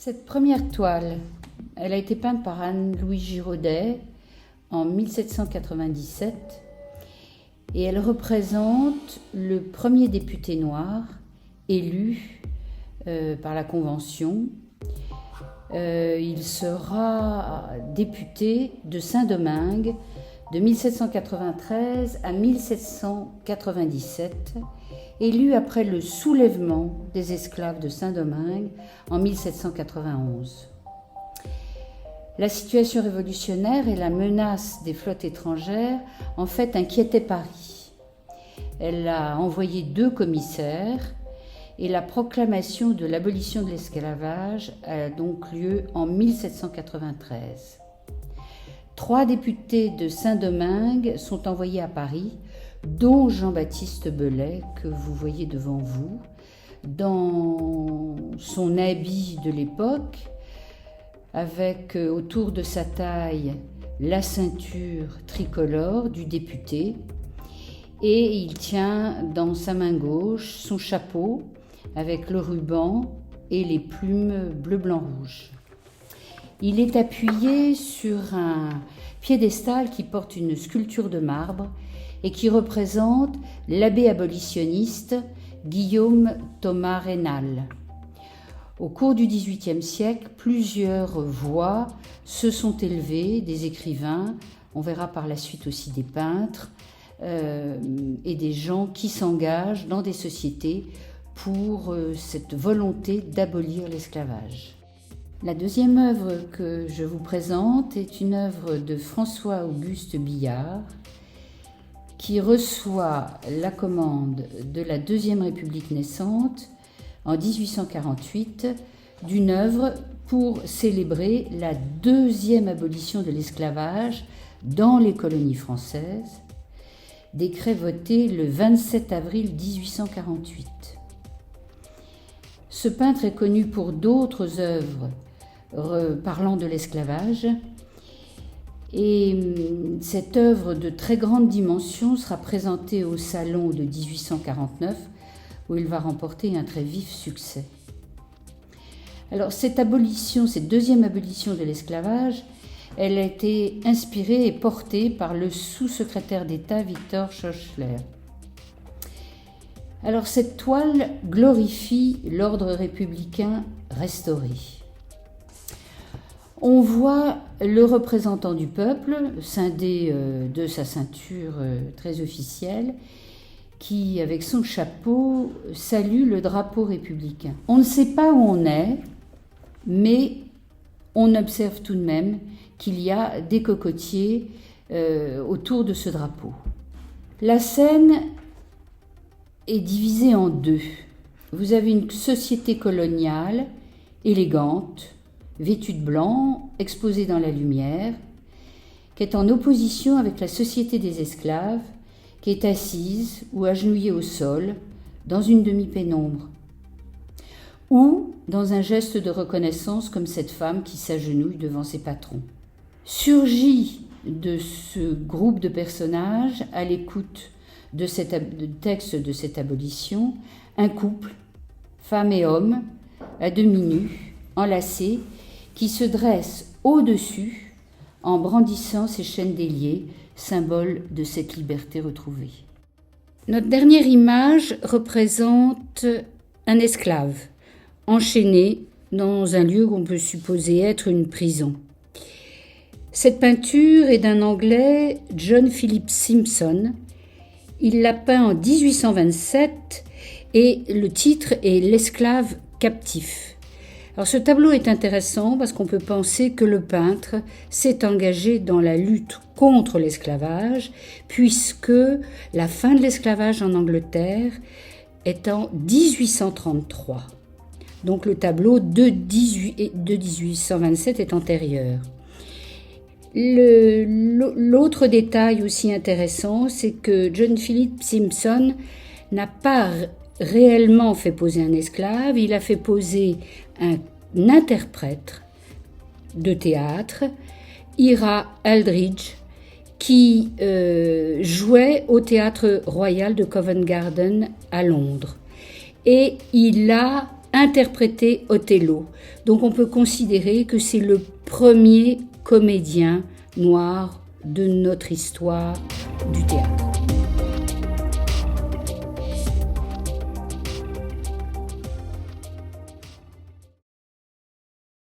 Cette première toile, elle a été peinte par Anne-Louise Giraudet en 1797 et elle représente le premier député noir élu par la Convention. Il sera député de Saint-Domingue de 1793 à 1797, élu après le soulèvement des esclaves de Saint-Domingue en 1791. La situation révolutionnaire et la menace des flottes étrangères en fait inquiétaient Paris. Elle a envoyé 2 commissaires et la proclamation de l'abolition de l'esclavage a donc lieu en 1793. 3 députés de Saint-Domingue sont envoyés à Paris, dont Jean-Baptiste Belay, que vous voyez devant vous, dans son habit de l'époque, avec autour de sa taille la ceinture tricolore du député, et il tient dans sa main gauche son chapeau avec le ruban et les plumes bleu, blanc, rouge. Il est appuyé sur un piédestal qui porte une sculpture de marbre et qui représente l'abbé abolitionniste Guillaume Thomas Raynal. Au cours du XVIIIe siècle, plusieurs voix se sont élevées, des écrivains, on verra par la suite aussi des peintres, et des gens qui s'engagent dans des sociétés pour cette volonté d'abolir l'esclavage. La deuxième œuvre que je vous présente est une œuvre de François-Auguste Billard qui reçoit la commande de la Deuxième République naissante en 1848 d'une œuvre pour célébrer la 2e abolition de l'esclavage dans les colonies françaises, décret voté le 27 avril 1848. Ce peintre est connu pour d'autres œuvres parlant de l'esclavage, et cette œuvre de très grande dimension sera présentée au Salon de 1849, où il va remporter un très vif succès. Alors cette 2e abolition de l'esclavage, elle a été inspirée et portée par le sous-secrétaire d'État Victor Schœlcher. Alors cette toile glorifie l'ordre républicain restauré. On voit le représentant du peuple, scindé de sa ceinture très officielle, qui, avec son chapeau, salue le drapeau républicain. On ne sait pas où on est, mais on observe tout de même qu'il y a des cocotiers autour de ce drapeau. La scène est divisée en 2. Vous avez une société coloniale, élégante, vêtue de blanc, exposée dans la lumière, qui est en opposition avec la société des esclaves, qui est assise ou agenouillée au sol, dans une demi-pénombre, ou dans un geste de reconnaissance comme cette femme qui s'agenouille devant ses patrons. Surgit de ce groupe de personnages, à l'écoute de texte de cette abolition, un couple, femme et homme, à demi nus, enlacés, qui se dresse au-dessus en brandissant ses chaînes d'ailier, symbole de cette liberté retrouvée. Notre dernière image représente un esclave, enchaîné dans un lieu qu'on peut supposer être une prison. Cette peinture est d'un Anglais, John Philip Simpson. Il l'a peint en 1827 et le titre est « L'esclave captif ». Alors ce tableau est intéressant parce qu'on peut penser que le peintre s'est engagé dans la lutte contre l'esclavage, puisque la fin de l'esclavage en Angleterre est en 1833. Donc le tableau de 1827 est antérieur. L'autre détail aussi intéressant, c'est que John Philip Simpson n'a pas réellement fait poser un esclave, il a fait poser un interprète de théâtre, Ira Aldridge, qui jouait au théâtre royal de Covent Garden à Londres. Et il a interprété Othello. Donc on peut considérer que c'est le premier comédien noir de notre histoire du théâtre.